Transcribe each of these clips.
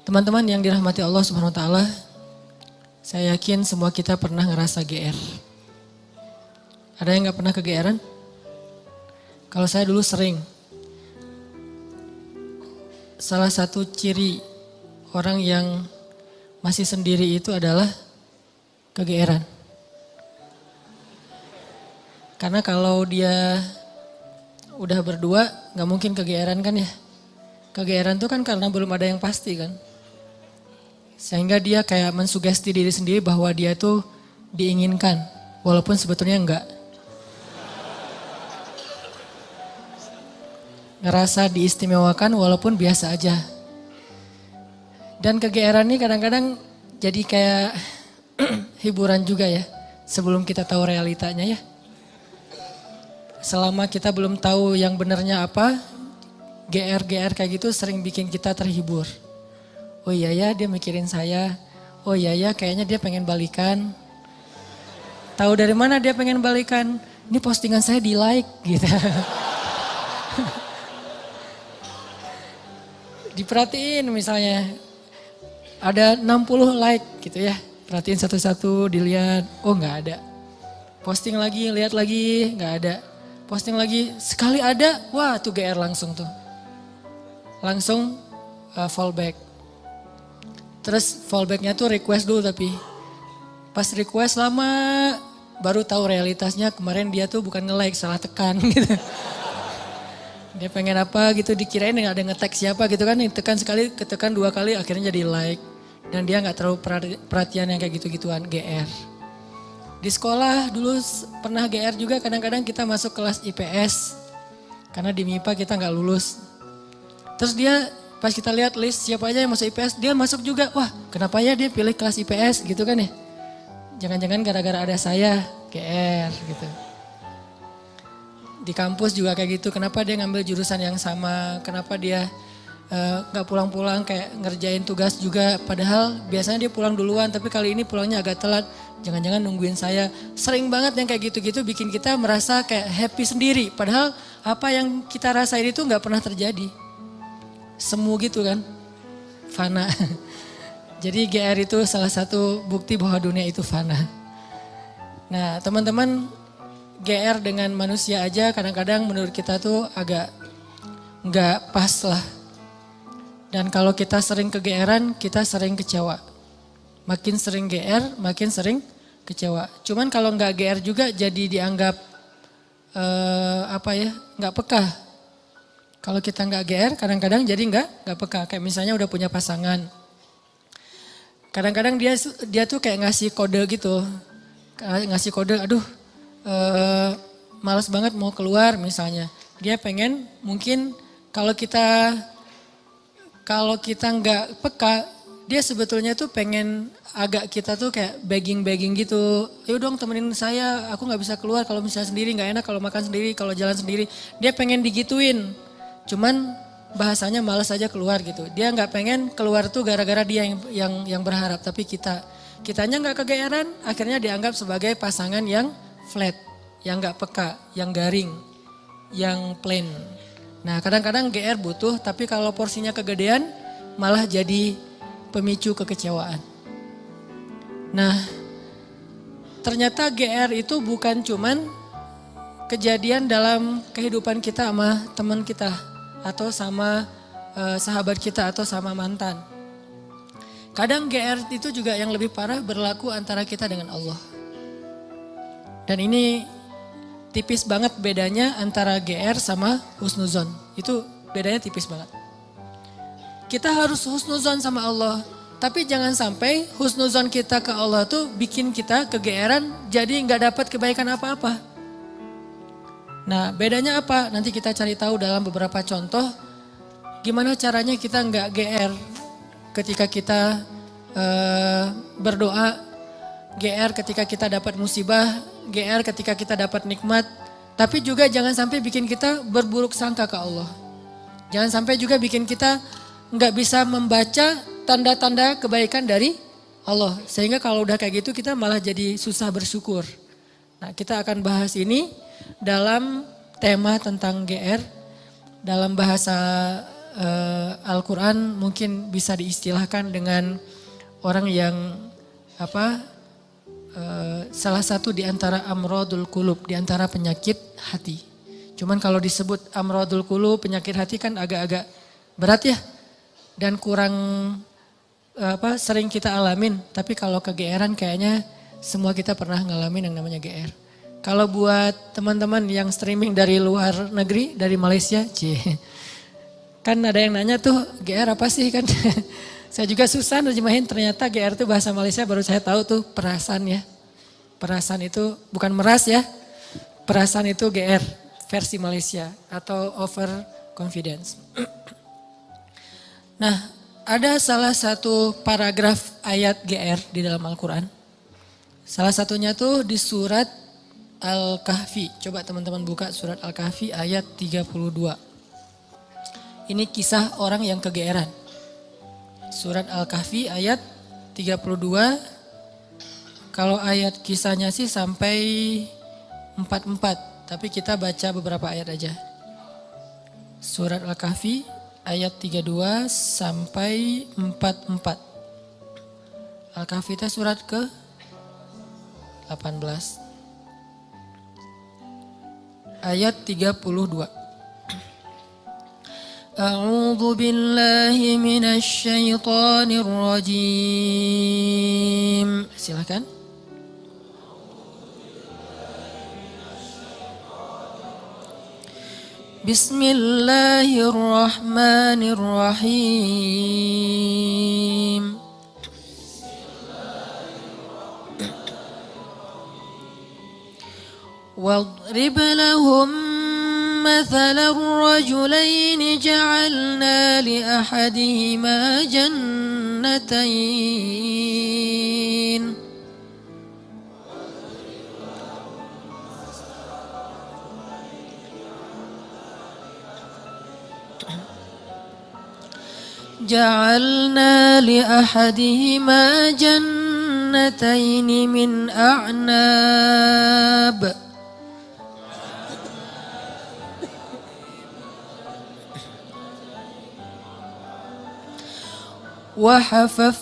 Teman-teman yang dirahmati Allah Subhanahu wa taala, saya yakin semua kita pernah ngerasa GR. Ada yang gak pernah kegeeran? Kalau saya dulu sering. Salah satu ciri orang yang masih sendiri itu adalah kegeeran. Karena kalau dia udah berdua gak mungkin kegeeran kan ya. Kegeeran itu kan karena belum ada yang pasti kan. Sehingga dia kayak mensugesti diri sendiri bahwa dia tuh diinginkan. Walaupun sebetulnya enggak. Ngerasa diistimewakan walaupun biasa aja. Dan kegeeran ini kadang-kadang jadi kayak hiburan juga ya. Sebelum kita tahu realitanya ya. Selama kita belum tahu yang benarnya apa, GR-GR kayak gitu sering bikin kita terhibur. Oh iya ya dia mikirin saya, oh iya ya kayaknya dia pengen balikan. Tahu dari mana dia pengen balikan? Ini postingan saya di like gitu. Diperhatiin misalnya ada 60 like gitu ya. Perhatiin satu-satu dilihat, oh nggak ada. Posting lagi, lihat lagi, nggak ada. Posting lagi, sekali ada, wah tuh GR langsung tuh. Langsung fallback. Terus fallbacknya tuh request dulu tapi. Pas request lama baru tahu realitasnya kemarin dia tuh bukan nge-like, salah tekan gitu. Dia pengen apa gitu dikirain ada nge-tag siapa gitu kan. Tekan sekali, ketekan 2 kali akhirnya jadi like. Dan dia gak terlalu perhatian yang kayak gitu-gituan, GR. Di sekolah dulu pernah GR juga kadang-kadang kita masuk kelas IPS. Karena di MIPA kita gak lulus. Terus dia pas kita lihat list siapa aja yang masuk IPS, dia masuk juga. Wah kenapa ya dia pilih kelas IPS gitu kan ya. Jangan-jangan gara-gara ada saya GR gitu. Di kampus juga kayak gitu, kenapa dia ngambil jurusan yang sama, kenapa dia gak pulang-pulang kayak ngerjain tugas juga. Padahal biasanya dia pulang duluan tapi kali ini pulangnya agak telat. Jangan-jangan nungguin saya. Sering banget yang kayak gitu-gitu bikin kita merasa kayak happy sendiri. Padahal apa yang kita rasain itu gak pernah terjadi. Semu gitu kan, fana. Jadi GR itu salah satu bukti bahwa dunia itu fana. Nah teman-teman, GR dengan manusia aja kadang-kadang menurut kita tuh agak nggak pas lah. Dan kalau kita sering kegeeran, kita sering kecewa. Makin sering GR, makin sering kecewa. Cuman kalau nggak GR juga jadi dianggap nggak peka. Kalau kita nggak GR, kadang-kadang jadi nggak peka. Kayak misalnya udah punya pasangan. Kadang-kadang dia tuh kayak ngasih kode gitu. Ngasih kode, aduh malas banget mau keluar misalnya. Dia pengen mungkin kalau kita nggak peka, dia sebetulnya tuh pengen agak kita tuh kayak begging gitu. Ayo dong temenin saya, aku nggak bisa keluar kalau misalnya sendiri, nggak enak kalau makan sendiri, kalau jalan sendiri. Dia pengen digituin. Cuman bahasanya malas aja keluar gitu. Dia nggak pengen keluar tuh gara-gara dia yang berharap. Tapi kitanya nggak kegeeran, akhirnya dianggap sebagai pasangan yang flat, yang nggak peka, yang garing, yang plain. Nah kadang-kadang GR butuh, tapi kalau porsinya kegedean malah jadi pemicu kekecewaan. Nah ternyata GR itu bukan cuman kejadian dalam kehidupan kita sama teman kita. Atau sama sahabat kita atau sama mantan. Kadang GR itu juga yang lebih parah berlaku antara kita dengan Allah. Dan ini tipis banget bedanya antara GR sama husnuzon. Itu bedanya tipis banget. Kita harus husnuzon sama Allah. Tapi jangan sampai husnuzon kita ke Allah tuh bikin kita kegeeran jadi gak dapat kebaikan apa-apa. Nah bedanya apa? Nanti kita cari tahu dalam beberapa contoh. Gimana caranya kita nggak GR ketika kita berdoa. GR ketika kita dapat musibah. GR ketika kita dapat nikmat. Tapi juga jangan sampai bikin kita berburuk sangka ke Allah. Jangan sampai juga bikin kita nggak bisa membaca tanda-tanda kebaikan dari Allah. Sehingga kalau udah kayak gitu kita malah jadi susah bersyukur. Nah kita akan bahas ini dalam tema tentang GR dalam bahasa Al-Quran mungkin bisa diistilahkan dengan orang yang salah satu di antara amrodul qulub, di antara penyakit hati. Cuman kalau disebut amrodul qulub, penyakit hati kan agak-agak berat ya. Dan kurang sering kita alamin. Tapi kalau kegeeran kayaknya semua kita pernah ngalamin yang namanya GR. Kalau buat teman-teman yang streaming dari luar negeri, dari Malaysia, kan ada yang nanya tuh GR apa sih kan. Saya juga susah nerjemahin, ternyata GR itu bahasa Malaysia baru saya tahu tuh perasaan ya. Perasaan itu bukan meras ya, perasaan itu GR versi Malaysia atau over confidence. Nah, ada salah satu paragraf ayat GR di dalam Al-Quran. Salah satunya tuh di surat Al-Kahfi. Coba teman-teman buka surat Al-Kahfi ayat 32. Ini kisah orang yang kegeeran. Surat Al-Kahfi ayat 32. Kalau ayat kisahnya sih sampai 44. Tapi kita baca beberapa ayat aja. Surat Al-Kahfi ayat 32 sampai 44. Al-Kahfi itu surat ke 18. Ayat 32. A'udzu billahi minasy syaithanir rajim. Silakan. Bismillahirrahmanirrahim. واضرب لهم مثل الرجلين جعلنا لأحدهما جنتين من أعناب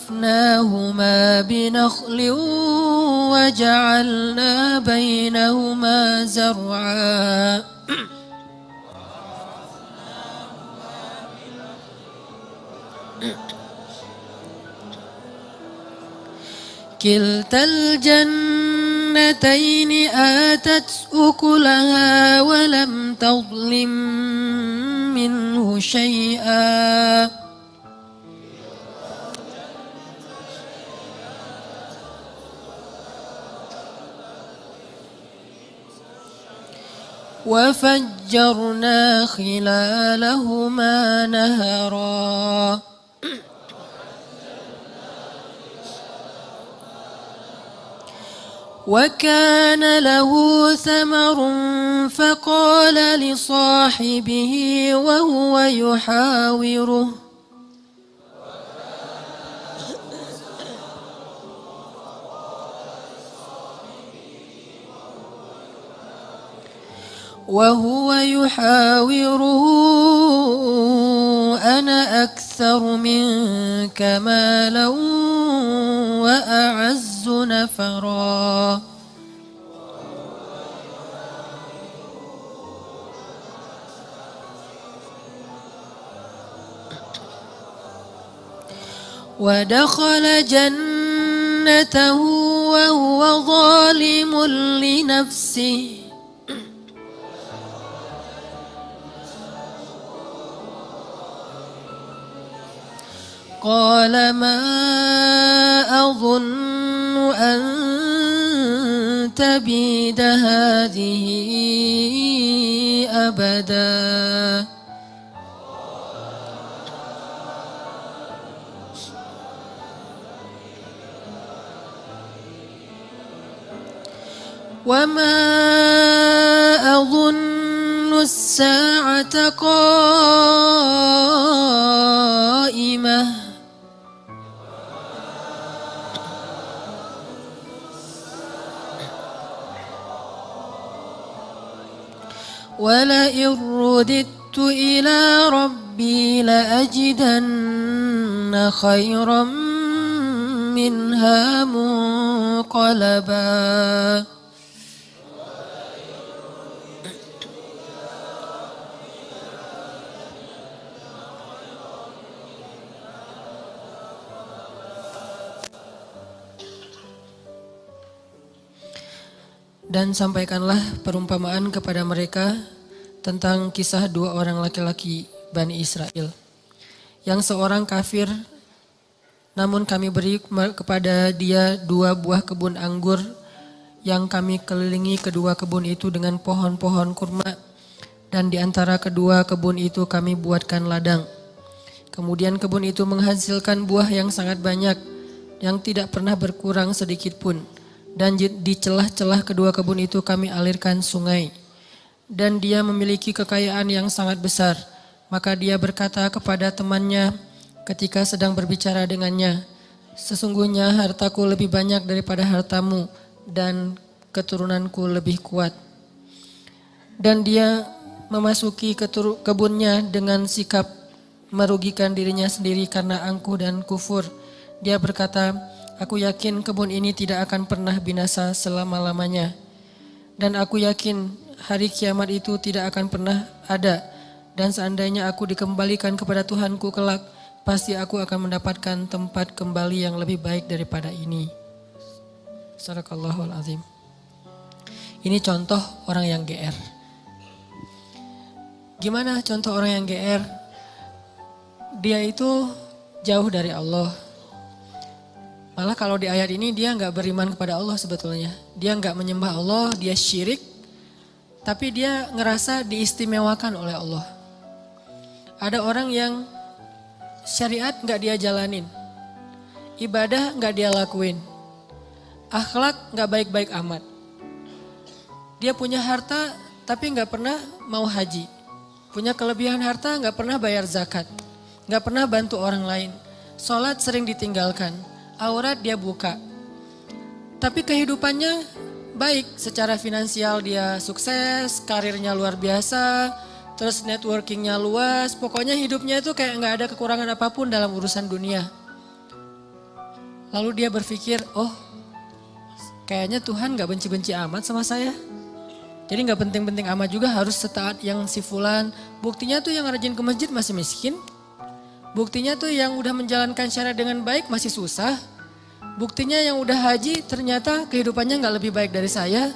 وحففناهما بنخل وجعلنا بينهما زرعا كلتا الجنتين آتت أكلها ولم تظلم منه شيئا وفجرنا خلالهما نهرا وكان له ثمر فقال لصاحبه وهو يحاوره أنا أكثر منك مالا وأعز نفرا ودخل جنته وهو ظالم لنفسه قال ما أظن أن تبيد هذه أبدا وما أظن الساعة قائمة ولئن رددت إلى ربي لأجدن خيرا منها منقلبا. Dan sampaikanlah perumpamaan kepada mereka tentang kisah dua orang laki-laki Bani Israel. Yang seorang kafir, namun kami beri kepada dia 2 buah kebun anggur yang kami kelilingi kedua kebun itu dengan pohon-pohon kurma. Dan di antara kedua kebun itu kami buatkan ladang. Kemudian kebun itu menghasilkan buah yang sangat banyak, yang tidak pernah berkurang sedikit pun. Dan di celah-celah kedua kebun itu kami alirkan sungai. Dan dia memiliki kekayaan yang sangat besar. Maka dia berkata kepada temannya ketika sedang berbicara dengannya, sesungguhnya hartaku lebih banyak daripada hartamu dan keturunanku lebih kuat. Dan dia memasuki kebunnya dengan sikap merugikan dirinya sendiri karena angkuh dan kufur. Dia berkata, aku yakin kebun ini tidak akan pernah binasa selama-lamanya. Dan aku yakin hari kiamat itu tidak akan pernah ada. Dan seandainya aku dikembalikan kepada Tuhanku kelak, pasti aku akan mendapatkan tempat kembali yang lebih baik daripada ini. Sadaqallahul azim. Ini contoh orang yang GR. Gimana contoh orang yang GR? Dia itu jauh dari Allah. Malah kalau di ayat ini dia nggak beriman kepada Allah sebetulnya. Dia nggak menyembah Allah, dia syirik. Tapi dia ngerasa diistimewakan oleh Allah. Ada orang yang syariat nggak dia jalanin. Ibadah nggak dia lakuin. Akhlak nggak baik-baik amat. Dia punya harta tapi nggak pernah mau haji. Punya kelebihan harta nggak pernah bayar zakat. Nggak pernah bantu orang lain. Sholat sering ditinggalkan. Aurat dia buka. Tapi kehidupannya baik, secara finansial dia sukses, karirnya luar biasa, terus networkingnya luas, pokoknya hidupnya itu kayak nggak ada kekurangan apapun dalam urusan dunia. Lalu dia berpikir, oh kayaknya Tuhan nggak benci-benci amat sama saya. Jadi nggak penting-penting amat juga harus setaat yang si fulan. Buktinya tuh yang rajin ke masjid masih miskin. Buktinya tuh yang udah menjalankan syariat dengan baik masih susah. Buktinya yang udah haji ternyata kehidupannya gak lebih baik dari saya.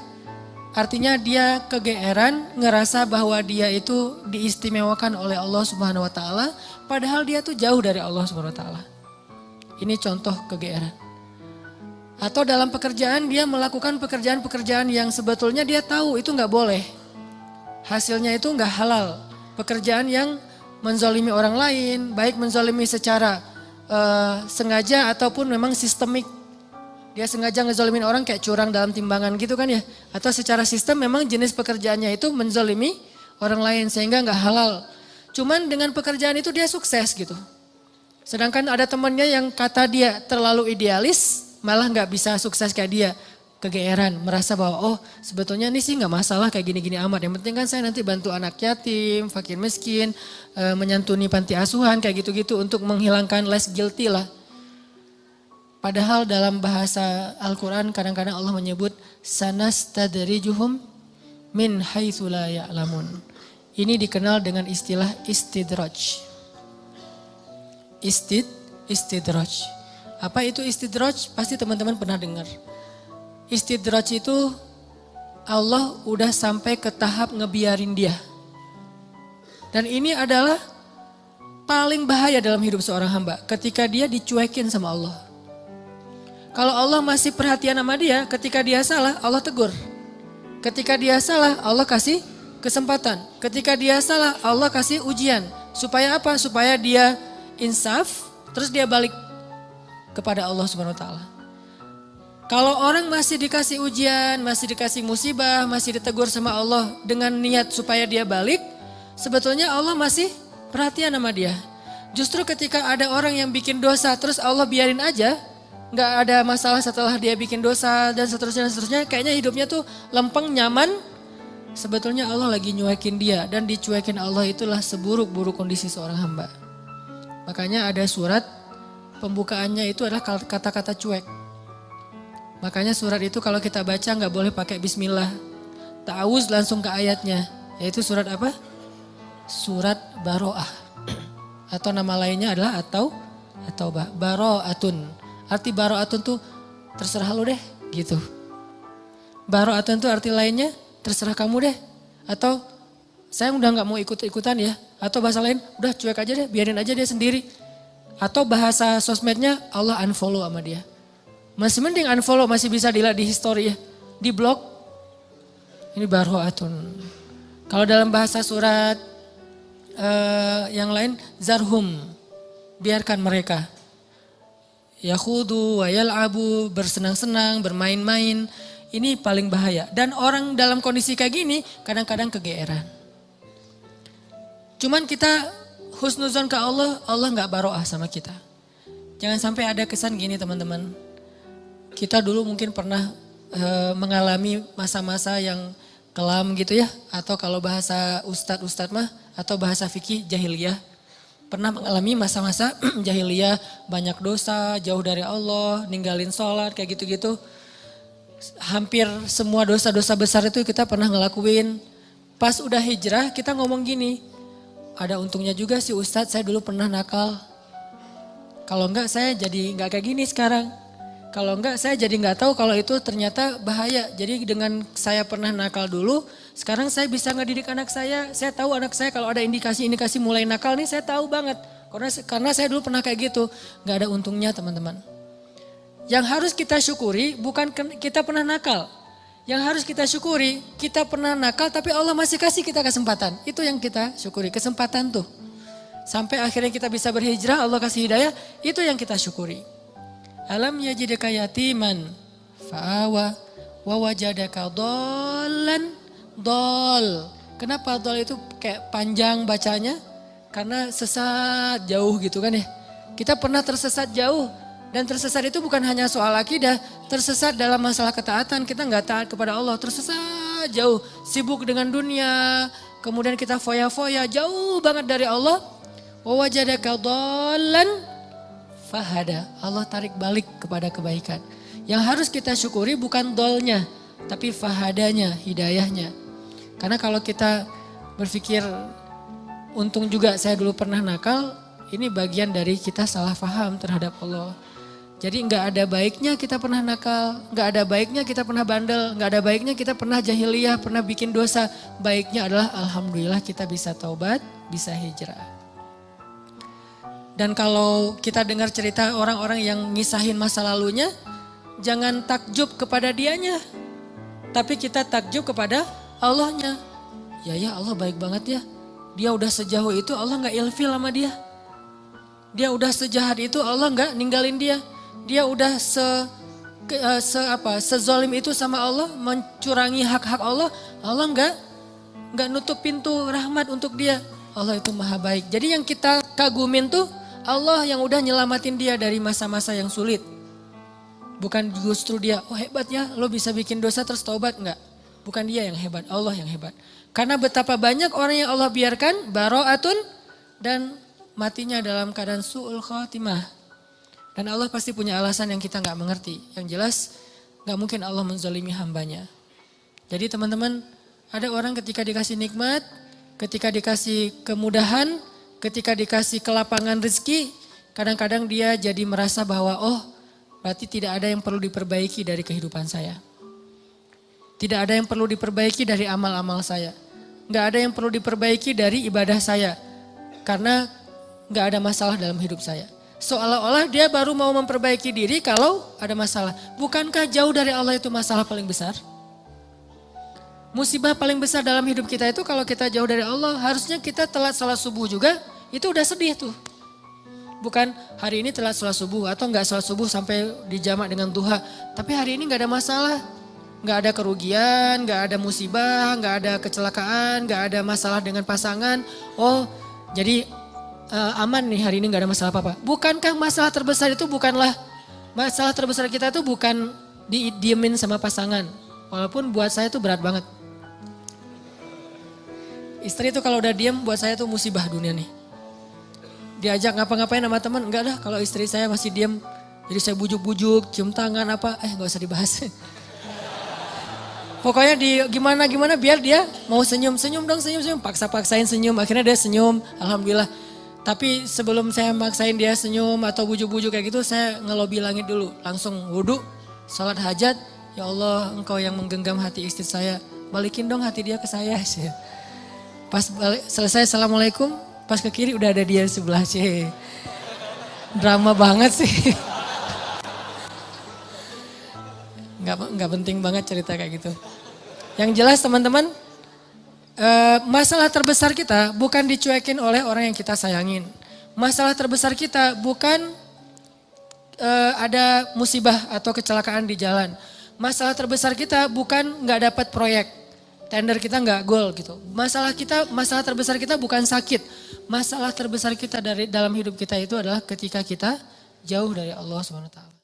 Artinya dia kegeeran, ngerasa bahwa dia itu diistimewakan oleh Allah Subhanahu wa taala, padahal dia tuh jauh dari Allah Subhanahu wa taala. Ini contoh kegeeran. Atau dalam pekerjaan dia melakukan pekerjaan-pekerjaan yang sebetulnya dia tahu itu gak boleh. Hasilnya itu gak halal. Pekerjaan yang menzalimi orang lain, baik menzalimi secara sengaja ataupun memang sistemik. Dia sengaja ngezalimin orang kayak curang dalam timbangan gitu kan ya. Atau secara sistem memang jenis pekerjaannya itu menzalimi orang lain sehingga gak halal. Cuman dengan pekerjaan itu dia sukses gitu. Sedangkan ada temannya yang kata dia terlalu idealis, malah gak bisa sukses kayak dia. Kegeeran, merasa bahwa oh sebetulnya ini sih gak masalah kayak gini-gini amat. Yang penting kan saya nanti bantu anak yatim, fakir miskin, menyantuni panti asuhan kayak gitu-gitu untuk menghilangkan less guilty lah. Padahal dalam bahasa Al-Quran kadang-kadang Allah menyebut sanastadrijuhum min haitsu la ya'lamun. Ini dikenal dengan istilah istidraj. Istidraj. Apa itu istidraj? Pasti teman-teman pernah dengar. Istidraj itu Allah udah sampai ke tahap ngebiarin dia. Dan ini adalah paling bahaya dalam hidup seorang hamba. Ketika dia dicuekin sama Allah. Kalau Allah masih perhatian sama dia, ketika dia salah Allah tegur. Ketika dia salah Allah kasih kesempatan. Ketika dia salah Allah kasih ujian. Supaya apa? Supaya dia insaf, terus dia balik kepada Allah Subhanahu wa taala. Kalau orang masih dikasih ujian, masih dikasih musibah, masih ditegur sama Allah dengan niat supaya dia balik, sebetulnya Allah masih perhatian sama dia. Justru ketika ada orang yang bikin dosa terus Allah biarin aja, gak ada masalah setelah dia bikin dosa dan seterusnya, kayaknya hidupnya tuh lempeng, nyaman, sebetulnya Allah lagi nyuekin dia. Dan dicuekin Allah itulah seburuk-buruk kondisi seorang hamba. Makanya ada surat pembukaannya itu adalah kata-kata cuek. Makanya surat itu kalau kita baca nggak boleh pakai bismillah. Ta'awuz langsung ke ayatnya. Yaitu surat apa? Surat Baro'ah. Atau nama lainnya adalah At-Taubah. Baro'atun. Arti Baro'atun tuh terserah lu deh gitu. Baro'atun tuh arti lainnya terserah kamu deh. Atau saya udah gak mau ikut-ikutan ya. Atau bahasa lain udah cuek aja deh, biarin aja dia sendiri. Atau bahasa sosmednya Allah unfollow sama dia. Masih mending unfollow, masih bisa dilihat di history ya. Di blog, ini baro'atun. Kalau dalam bahasa surat yang lain, zarhum, biarkan mereka. Yakhudu wa yal'abu, bersenang-senang, bermain-main. Ini paling bahaya. Dan orang dalam kondisi kayak gini kadang-kadang kegeeran. Cuman kita husnuzon ke Allah, Allah gak baro'ah sama kita. Jangan sampai ada kesan gini teman-teman. Kita dulu mungkin pernah mengalami masa-masa yang kelam gitu ya. Atau kalau bahasa ustadz mah, atau bahasa fikih jahiliyah. Pernah mengalami masa-masa jahiliyah, banyak dosa, jauh dari Allah, ninggalin sholat kayak gitu-gitu. Hampir semua dosa-dosa besar itu kita pernah ngelakuin. Pas udah hijrah kita ngomong gini, ada untungnya juga sih Ustadz, saya dulu pernah nakal. Kalau enggak saya jadi enggak kayak gini sekarang. Kalau enggak saya jadi enggak tahu kalau itu ternyata bahaya. Jadi dengan saya pernah nakal dulu, sekarang saya bisa ngedidik anak saya. Saya tahu anak saya kalau ada indikasi-indikasi mulai nakal nih saya tahu banget. Karena saya dulu pernah kayak gitu. Enggak ada untungnya teman-teman. Yang harus kita syukuri bukan kita pernah nakal. Yang harus kita syukuri kita pernah nakal tapi Allah masih kasih kita kesempatan. Itu yang kita syukuri, kesempatan tuh. Sampai akhirnya kita bisa berhijrah, Allah kasih hidayah, itu yang kita syukuri. Alam yajidaka yatiman fa'awa wa wajadaka dhallan dhal. Kenapa dhal itu kayak panjang bacanya? Karena sesat jauh gitu kan ya. Kita pernah tersesat jauh. Dan tersesat itu bukan hanya soal akidah, tersesat dalam masalah ketaatan, kita nggak taat kepada Allah, tersesat jauh, sibuk dengan dunia, kemudian kita foya-foya, jauh banget dari Allah. Wa wajadaka dhallan fahada, Allah tarik balik kepada kebaikan. Yang harus kita syukuri bukan dolnya, tapi fahadanya, hidayahnya. Karena kalau kita berpikir, untung juga saya dulu pernah nakal, ini bagian dari kita salah paham terhadap Allah. Jadi nggak ada baiknya kita pernah nakal, nggak ada baiknya kita pernah bandel, nggak ada baiknya kita pernah jahiliyah, pernah bikin dosa. Baiknya adalah alhamdulillah kita bisa taubat, bisa hijrah. Dan kalau kita dengar cerita orang-orang yang ngisahin masa lalunya, jangan takjub kepada dianya, tapi kita takjub kepada Allahnya. Ya Allah baik banget ya, dia udah sejauh itu Allah nggak ilfil sama dia. Dia udah sejahat itu Allah nggak ninggalin dia. Dia udah sezolim itu sama Allah, mencurangi hak-hak Allah, Allah nggak nutup pintu rahmat untuk dia. Allah itu maha baik. Jadi yang kita kagumin tuh Allah yang udah nyelamatin dia dari masa-masa yang sulit. Bukan justru dia, oh hebat ya lo bisa bikin dosa terus taubat, enggak. Bukan dia yang hebat, Allah yang hebat. Karena betapa banyak orang yang Allah biarkan baro'atun dan matinya dalam keadaan su'ul khatimah. Dan Allah pasti punya alasan yang kita nggak mengerti. Yang jelas nggak mungkin Allah menzalimi hambanya. Jadi teman-teman, ada orang ketika dikasih nikmat, ketika dikasih kemudahan, ketika dikasih kelapangan rezeki, kadang-kadang dia jadi merasa bahwa oh berarti tidak ada yang perlu diperbaiki dari kehidupan saya. Tidak ada yang perlu diperbaiki dari amal-amal saya. Nggak ada yang perlu diperbaiki dari ibadah saya. Karena nggak ada masalah dalam hidup saya. Seolah-olah dia baru mau memperbaiki diri kalau ada masalah. Bukankah jauh dari Allah itu masalah paling besar? Musibah paling besar dalam hidup kita itu kalau kita jauh dari Allah. Harusnya kita telat salat subuh juga, itu udah sedih tuh. Bukan hari ini telat salat subuh atau enggak salat subuh sampai dijamak dengan duha. Tapi hari ini enggak ada masalah. Enggak ada kerugian, enggak ada musibah, enggak ada kecelakaan, enggak ada masalah dengan pasangan. Oh jadi aman nih hari ini gak ada masalah apa-apa. Bukankah masalah terbesar itu masalah terbesar kita itu bukan didiemin sama pasangan. Walaupun buat saya itu berat banget. Istri itu kalau udah diem buat saya tuh musibah dunia nih. Diajak ngapa-ngapain sama teman, enggak dah kalau istri saya masih diem. Jadi saya bujuk-bujuk, cium tangan apa, gak usah dibahas. Pokoknya gimana biar dia mau senyum dong senyum, paksa-paksain senyum, akhirnya dia senyum, alhamdulillah. Tapi sebelum saya maksain dia senyum atau bujuk-bujuk kayak gitu, saya ngelobi langit dulu, langsung wudhu, sholat hajat, ya Allah engkau yang menggenggam hati istri saya, balikin dong hati dia ke saya. Pas selesai assalamualaikum, pas ke kiri udah ada dia sebelah sih. Drama banget sih. Nggak penting banget cerita kayak gitu. Yang jelas teman-teman, masalah terbesar kita bukan dicuekin oleh orang yang kita sayangin. Masalah terbesar kita bukan ada musibah atau kecelakaan di jalan. Masalah terbesar kita bukan nggak dapat proyek, tender kita nggak goal gitu. Masalah terbesar kita bukan sakit. Masalah terbesar kita dalam hidup kita itu adalah ketika kita jauh dari Allah SWT.